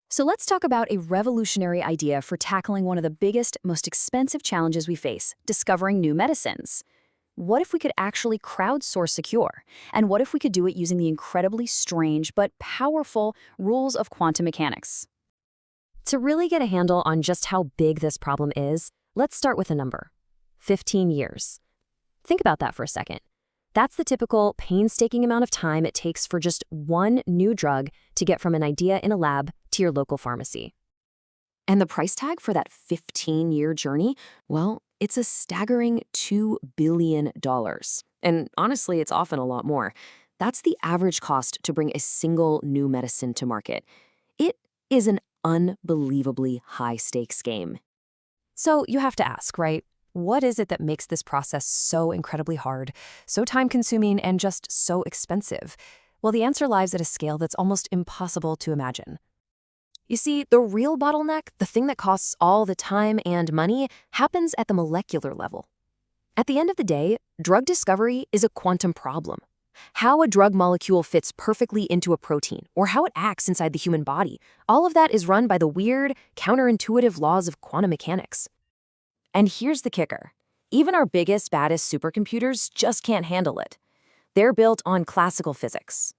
So let's talk about a revolutionary idea for tackling one of the biggest, most expensive challenges we face, discovering new medicines. What if we could actually crowdsource a cure? And what if we could do it using the incredibly strange but powerful rules of quantum mechanics? To really get a handle on just how big this problem is, let's start with a number: 15 years. Think about that for a second. That's the typical painstaking amount of time it takes for just one new drug to get from an idea in a lab to your local pharmacy. And the price tag for that 15-year journey, well, it's a staggering $2 billion. And honestly, it's often a lot more. That's the average cost to bring a single new medicine to market. It is an unbelievably high-stakes game. So you have to ask, right? What is it that makes this process so incredibly hard, so time-consuming, and just so expensive? Well, the answer lies at a scale that's almost impossible to imagine. You see, the real bottleneck, the thing that costs all the time and money, happens at the molecular level. At the end of the day, drug discovery is a quantum problem. How a drug molecule fits perfectly into a protein, or how it acts inside the human body, all of that is run by the weird, counterintuitive laws of quantum mechanics. And here's the kicker. Even our biggest, baddest supercomputers just can't handle it. They're built on classical physics,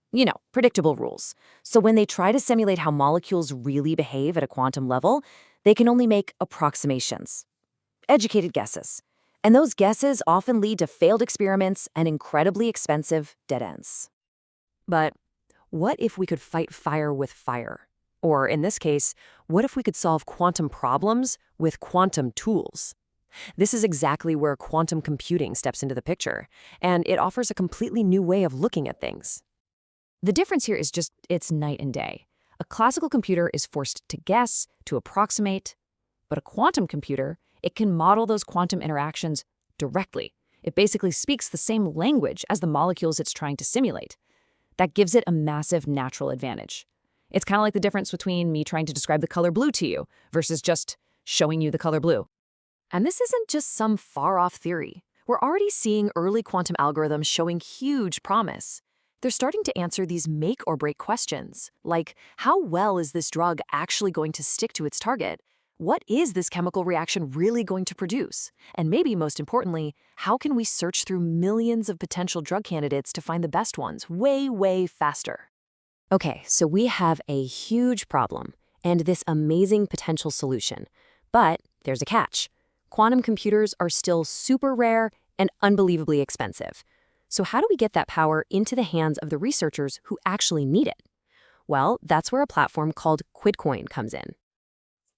predictable rules. So when they try to simulate how molecules really behave at a quantum level, they can only make approximations, educated guesses. And those guesses often lead to failed experiments and incredibly expensive dead ends. But what if we could fight fire with fire? Or in this case, what if we could solve quantum problems with quantum tools? This is exactly where quantum computing steps into the picture, and it offers a completely new way of looking at things. The difference here is just it's night and day. A classical computer is forced to guess, to approximate, but a quantum computer, it can model those quantum interactions directly. It basically speaks the same language as the molecules it's trying to simulate. That gives it a massive natural advantage. It's kind of like the difference between me trying to describe the color blue to you versus just showing you the color blue. And this isn't just some far-off theory. We're already seeing early quantum algorithms showing huge promise. They're starting to answer these make-or-break questions, like how well is this drug actually going to stick to its target? What is this chemical reaction really going to produce? And maybe most importantly, how can we search through millions of potential drug candidates to find the best ones way, way faster? Okay, so we have a huge problem and this amazing potential solution. But there's a catch. Quantum computers are still super rare and unbelievably expensive. So how do we get that power into the hands of the researchers who actually need it? Well, that's where a platform called Qubitcoin comes in.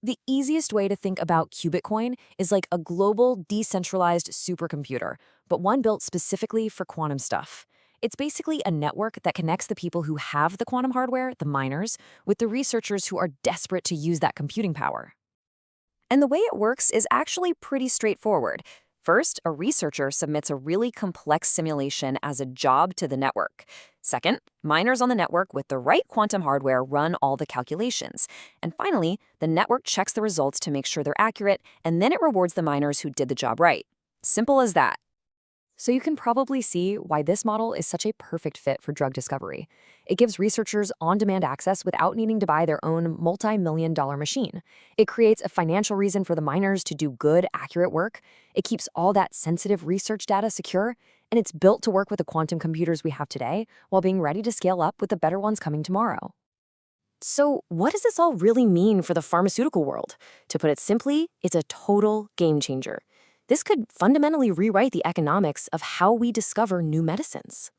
The easiest way to think about Qubitcoin is like a global, decentralized supercomputer, but one built specifically for quantum stuff. It's basically a network that connects the people who have the quantum hardware, the miners, with the researchers who are desperate to use that computing power. And the way it works is actually pretty straightforward. First, a researcher submits a really complex simulation as a job to the network. Second, miners on the network with the right quantum hardware run all the calculations. And finally, the network checks the results to make sure they're accurate, and then it rewards the miners who did the job right. Simple as that. So you can probably see why this model is such a perfect fit for drug discovery. It gives researchers on-demand access without needing to buy their own multi-million-dollar machine. It creates a financial reason for the miners to do good, accurate work. It keeps all that sensitive research data secure, and it's built to work with the quantum computers we have today while being ready to scale up with the better ones coming tomorrow. So what does this all really mean for the pharmaceutical world? To put it simply, it's a total game changer. This could fundamentally rewrite the economics of how we discover new medicines.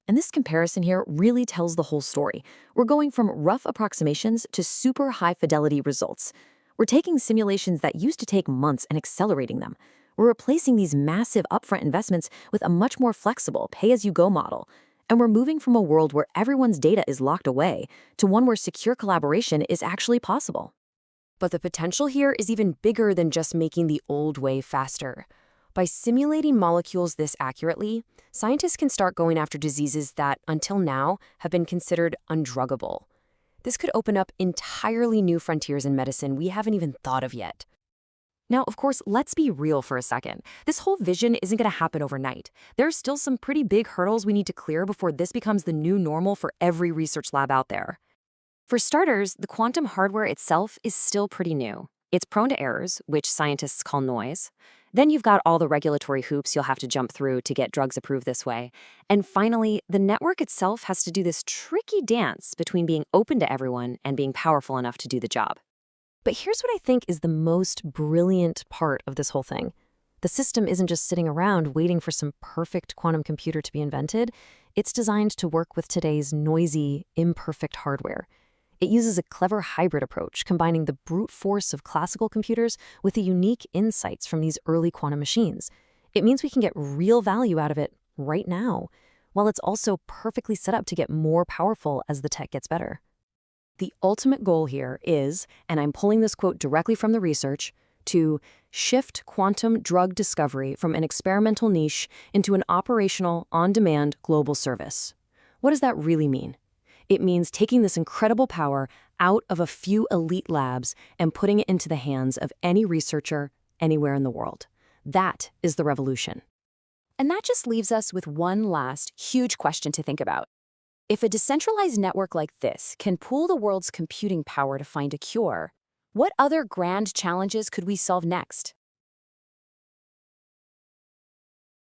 And this comparison here really tells the whole story. We're going from rough approximations to super high-fidelity results. We're taking simulations that used to take months and accelerating them. We're replacing these massive upfront investments with a much more flexible pay-as-you-go model. And we're moving from a world where everyone's data is locked away to one where secure collaboration is actually possible. But the potential here is even bigger than just making the old way faster. By simulating molecules this accurately, scientists can start going after diseases that, until now, have been considered undruggable. This could open up entirely new frontiers in medicine we haven't even thought of yet. Now, of course, let's be real for a second. This whole vision isn't going to happen overnight. There are still some pretty big hurdles we need to clear before this becomes the new normal for every research lab out there. For starters, the quantum hardware itself is still pretty new. It's prone to errors, which scientists call noise. Then you've got all the regulatory hoops you'll have to jump through to get drugs approved this way. And finally, the network itself has to do this tricky dance between being open to everyone and being powerful enough to do the job. But here's what I think is the most brilliant part of this whole thing. The system isn't just sitting around waiting for some perfect quantum computer to be invented. It's designed to work with today's noisy, imperfect hardware. It uses a clever hybrid approach, combining the brute force of classical computers with the unique insights from these early quantum machines. It means we can get real value out of it right now, while it's also perfectly set up to get more powerful as the tech gets better. The ultimate goal here is, and I'm pulling this quote directly from the research, to shift quantum drug discovery from an experimental niche into an operational, on-demand global service. What does that really mean? It means taking this incredible power out of a few elite labs and putting it into the hands of any researcher anywhere in the world. That is the revolution. And that just leaves us with one last huge question to think about. If a decentralized network like this can pool the world's computing power to find a cure, what other grand challenges could we solve next?